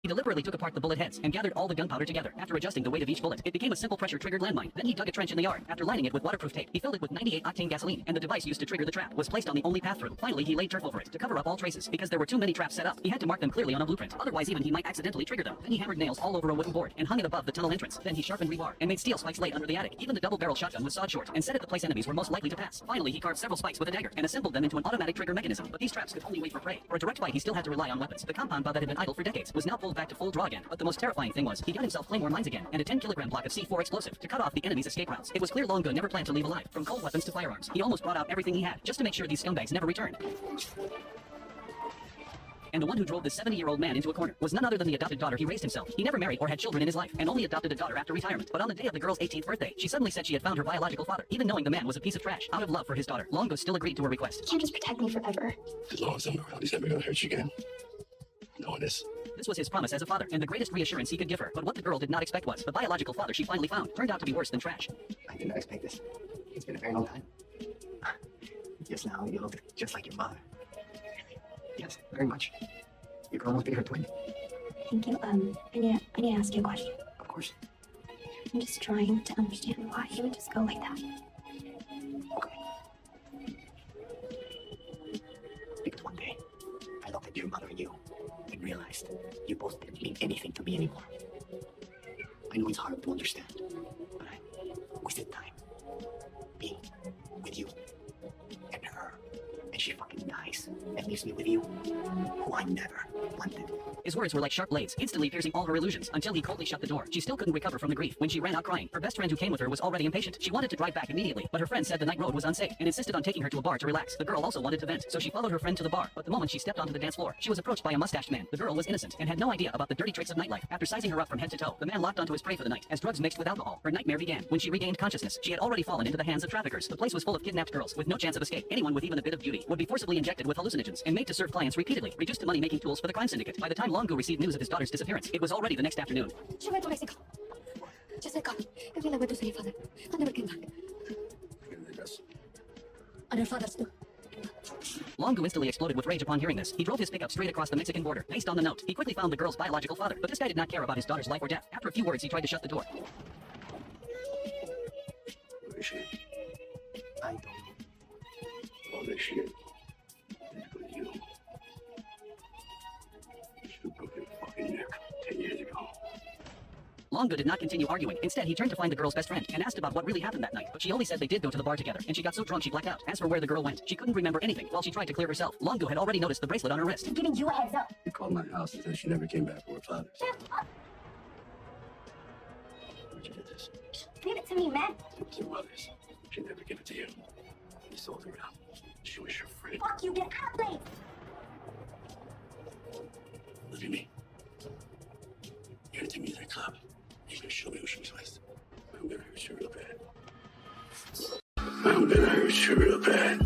He deliberately took apart the bullet heads and gathered all the gunpowder together. After adjusting the weight of each bullet, it became a simple pressure-triggered landmine. Then he dug a trench in the yard. After lining it with waterproof tape, he filled it with 98-octane gasoline, and the device used to trigger the trap was placed on the only path through. Finally, he laid turf over it to cover up all traces, because there were too many traps set up. He had to mark them clearly on a blueprint, otherwise even he might accidentally trigger them. Then he hammered nails all over a wooden board and hung it above the tunnel entrance. Then he sharpened rebar and made steel spikes laid under the attic. Even the double-barrel shotgun was sawed short and set at the place enemies were most likely to pass. Finally, he carved several spikes with a dagger and assembled them into an automatic trigger mechanism. But these traps could only wait for prey. For a direct fight, he still had to rely on weapons. The compound bomb that had been idle for decades was now pulled back to full draw again. But the most terrifying thing was, he got himself claymore mines again and a 10-kilogram block of C4 explosive to cut off the enemy's escape routes. It was clear Long Gun never planned to leave alive. From cold weapons to firearms, he almost brought out everything he had just to make sure these scumbags never returned. And the one who drove this 70-year-old man into a corner was none other than the adopted daughter he raised himself. He never married or had children in his life, and only adopted a daughter after retirement. But on the day of the girl's 18th birthday, she suddenly said she had found her biological father, even knowing the man was a piece of trash. Out of love for his daughter, Longo still agreed to her request. You can't just protect me forever. As long as I'm around, he's never gonna hurt you again. No one is. This was his promise as a father, and the greatest reassurance he could give her. But what the girl did not expect was, the biological father she finally found turned out to be worse than trash. I did not expect this. It's been a very long time. Yes, now you look just like your mother. Yes, very much. You could almost be her twin. Thank you. I need to ask you a question. Of course. I'm just trying to understand why you would just go like that. Okay. Because one day, I looked at your mother and you, and realized you both didn't mean anything to me anymore. I know it's hard to understand, but I wasted time being with you and her, and she fucking dies and leaves me with you, who I never wanted. His words were like sharp blades, instantly piercing all her illusions, until he coldly shut the door. She still couldn't recover from the grief. When she ran out crying, her best friend who came with her was already impatient. She wanted to drive back immediately, but her friend said the night road was unsafe, and insisted on taking her to a bar to relax. The girl also wanted to vent, so she followed her friend to the bar. But the moment she stepped onto the dance floor, she was approached by a mustached man. The girl was innocent, and had no idea about the dirty tricks of nightlife. After sizing her up from head to toe, the man locked onto his prey for the night, as drugs mixed with alcohol. Her nightmare began. When she regained consciousness, she had already fallen into the hands of traffickers. The place was full of kidnapped girls, with no chance of escape. Anyone with even a bit of beauty would be forcibly injected with hallucinogens, and made to serve clients repeatedly, reduced to money-making tools for the crime syndicate. By the time Longo received news of his daughter's disappearance, it was already the next afternoon. She went to Mexico. Just like God. Gabriela went to see her father. And never came back. And her father's too. Longo instantly exploded with rage upon hearing this. He drove his pickup straight across the Mexican border. Based on the note, he quickly found the girl's biological father, but this guy did not care about his daughter's life or death. After a few words, he tried to shut the door. Where is she? I don't know. All this shit is with you. You should have broken your fucking neck 10 years ago. Longo did not continue arguing. Instead, he turned to find the girl's best friend and asked about what really happened that night. But she only said they did go to the bar together, and she got so drunk she blacked out. As for where the girl went, she couldn't remember anything. While she tried to clear herself, Longo had already noticed the bracelet on her wrist. I'm giving you a heads up. You called my house and said she never came back from her father's. Shut up. Where'd you get this? Give it to me, man. It was your mother's. She never gave it to you. You sold her out. She was your friend. Fuck you. Get out of the place. Look at me. You're gonna take me to that club. You're gonna show me who she was with. I'm gonna hurt you real bad. I'm gonna hurt you real bad.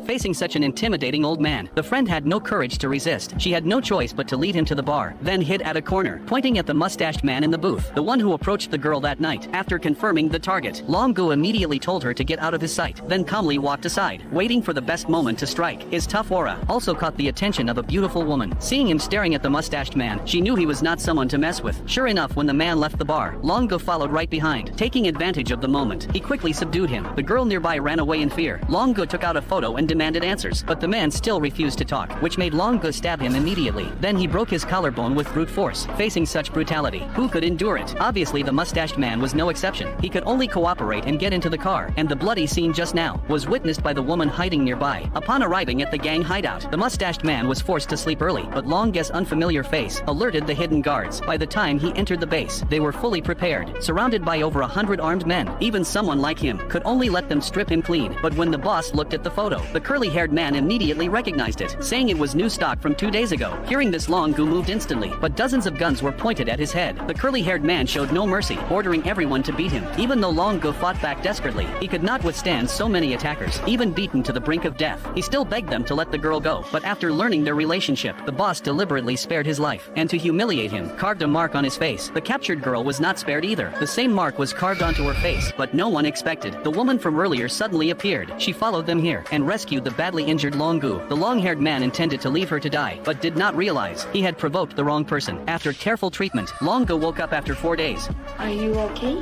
Facing such an intimidating old man, the friend had no courage to resist. She had no choice but to lead him to the bar, then hid at a corner, pointing at the mustached man in the booth, the one who approached the girl that night. After confirming the target, Longo immediately told her to get out of his sight, then calmly walked aside, waiting for the best moment to strike. His tough aura also caught the attention of a beautiful woman. Seeing him staring at the mustached man, she knew he was not someone to mess with. Sure enough, when the man left the bar, Longo followed right behind. Taking advantage of the moment, he quickly subdued him. The girl nearby ran away in fear. Longo took out a photo and demanded answers, but the man still refused to talk, which made Longo stab him immediately. Then he broke his collarbone with brute force. Facing such brutality, who could endure it? Obviously, the mustached man was no exception. He could only cooperate and get into the car, and the bloody scene just now was witnessed by the woman hiding nearby. Upon arriving at the gang hideout, the mustached man was forced to sleep early, but Longo's unfamiliar face alerted the hidden guards. By the time he entered the base, they were fully prepared, surrounded by over 100 armed men. Even someone like him could only let them strip him clean. But when the boss looked at the photo, the curly-haired man immediately recognized it, saying it was new stock from 2 days ago. Hearing this, Longo moved instantly, but dozens of guns were pointed at his head. The curly-haired man showed no mercy, ordering everyone to beat him. Even though Longo fought back desperately, he could not withstand so many attackers. Even beaten to the brink of death, he still begged them to let the girl go. But after learning their relationship, the boss deliberately spared his life, and to humiliate him, carved a mark on his face. The captured girl was not spared either. The same mark was carved onto her face, but no one expected. The woman from earlier suddenly appeared. She followed them here and rescued the badly injured Longu. The long-haired man intended to leave her to die, but did not realize he had provoked the wrong person. After careful treatment, Longu woke up after 4 days. Are you okay?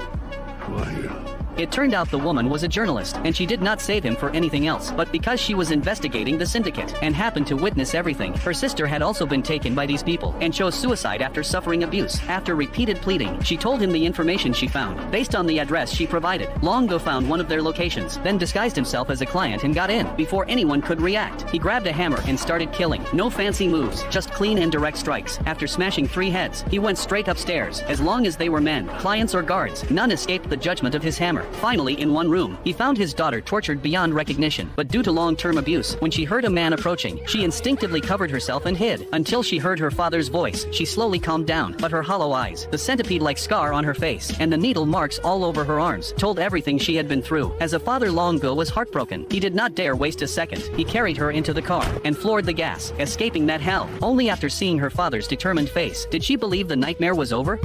Who are you? It turned out the woman was a journalist, and she did not save him for anything else, but because she was investigating the syndicate, and happened to witness everything. Her sister had also been taken by these people, and chose suicide after suffering abuse. After repeated pleading, she told him the information she found. Based on the address she provided, Longo found one of their locations, then disguised himself as a client and got in. Before anyone could react, he grabbed a hammer and started killing. No fancy moves, just clean and direct strikes. After smashing 3 heads, he went straight upstairs. As long as they were men, clients or guards, none escaped the judgment of his hammer. Finally, in one room, he found his daughter tortured beyond recognition, but due to long-term abuse, when she heard a man approaching, she instinctively covered herself and hid. Until she heard her father's voice, she slowly calmed down, but her hollow eyes, the centipede-like scar on her face, and the needle marks all over her arms, told everything she had been through. As a father, Longo was heartbroken. He did not dare waste a second. He carried her into the car, and floored the gas, escaping that hell. Only after seeing her father's determined face, did she believe the nightmare was over.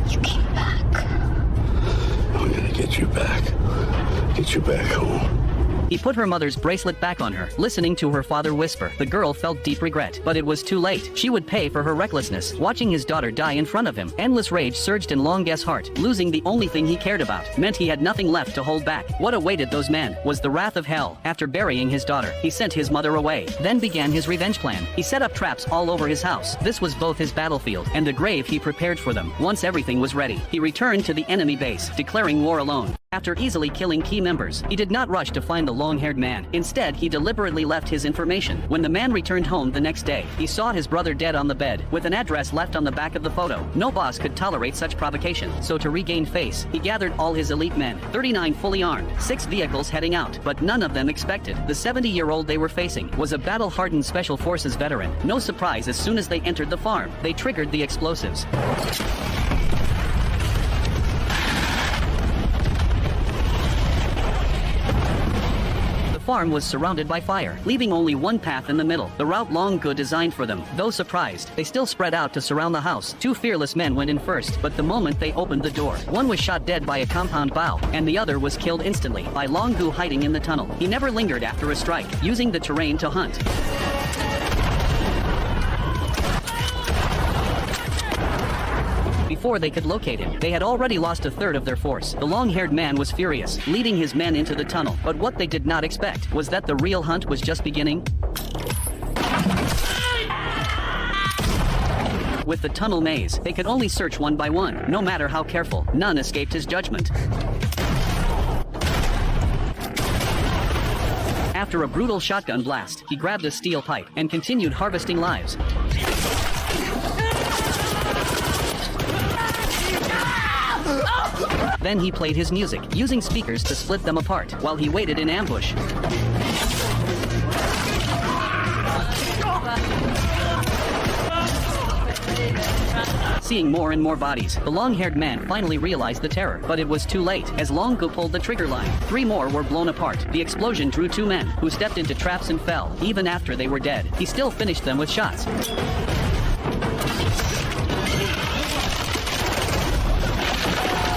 You came back. I'm gonna get you back. Get you back home. He put her mother's bracelet back on her, listening to her father whisper. The girl felt deep regret, but it was too late. She would pay for her recklessness. Watching his daughter die in front of him, endless rage surged in Longue's heart. Losing the only thing he cared about meant he had nothing left to hold back. What awaited those men was the wrath of hell. After burying his daughter, he sent his mother away. Then began his revenge plan. He set up traps all over his house. This was both his battlefield and the grave he prepared for them. Once everything was ready, he returned to the enemy base, declaring war alone. After easily killing key members, he did not rush to find the long-haired man. Instead, he deliberately left his information. When the man returned home the next day, he saw his brother dead on the bed, with an address left on the back of the photo. No boss could tolerate such provocation, so to regain face, he gathered all his elite men, 39 fully armed, 6 vehicles heading out, but none of them expected. The 70-year-old they were facing was a battle-hardened Special Forces veteran. No surprise, as soon as they entered the farm, they triggered the explosives. The farm was surrounded by fire, leaving only one path in the middle, the route Longo designed for them. Though surprised, they still spread out to surround the house. 2 fearless men went in first, but the moment they opened the door, one was shot dead by a compound bow, and the other was killed instantly by Longo hiding in the tunnel. He never lingered after a strike, using the terrain to hunt. Before they could locate him, they had already lost a third of their force. The long-haired man was furious, leading his men into the tunnel. But what they did not expect was that the real hunt was just beginning. With the tunnel maze, they could only search one by one. No matter how careful, none escaped his judgment. After a brutal shotgun blast, he grabbed a steel pipe and continued harvesting lives. Then he played his music, using speakers to split them apart, while he waited in ambush. Seeing more and more bodies, the long-haired man finally realized the terror, but it was too late. As Longo pulled the trigger line, 3 more were blown apart. The explosion drew 2 men, who stepped into traps and fell. Even after they were dead, he still finished them with shots.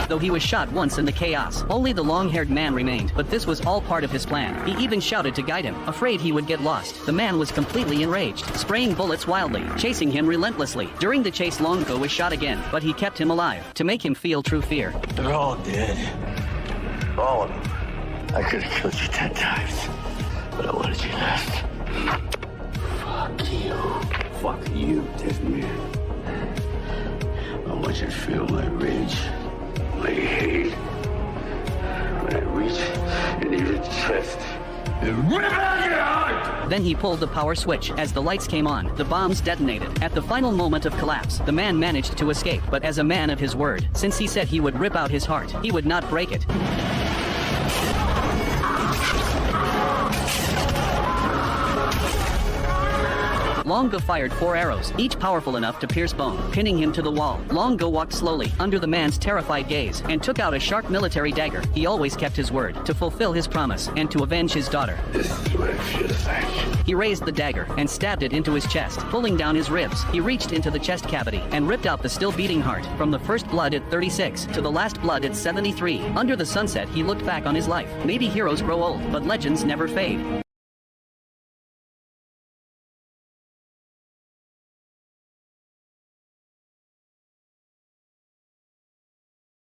Though he was shot once in the chaos, only the long-haired man remained, but this was all part of his plan. He even shouted to guide him, afraid he would get lost. The man was completely enraged, spraying bullets wildly, chasing him relentlessly. During the chase, Longo was shot again, but he kept him alive, to make him feel true fear. They're all dead. All of them. I could have killed you 10 times, but I wanted you left. Fuck you. Fuck you, dead man. I want you to feel my rage. My hate. When I reach into your chest and rip out your heart! Then he pulled the power switch. As the lights came on, the bombs detonated. At the final moment of collapse, the man managed to escape, but as a man of his word, since he said he would rip out his heart, he would not break it. Longo fired 4 arrows, each powerful enough to pierce bone, pinning him to the wall. Longo walked slowly, under the man's terrified gaze, and took out a sharp military dagger. He always kept his word, to fulfill his promise, and to avenge his daughter. This is what I feel like. He raised the dagger, and stabbed it into his chest, pulling down his ribs. He reached into the chest cavity, and ripped out the still beating heart, from the first blood at 36, to the last blood at 73. Under the sunset, he looked back on his life. Maybe heroes grow old, but legends never fade.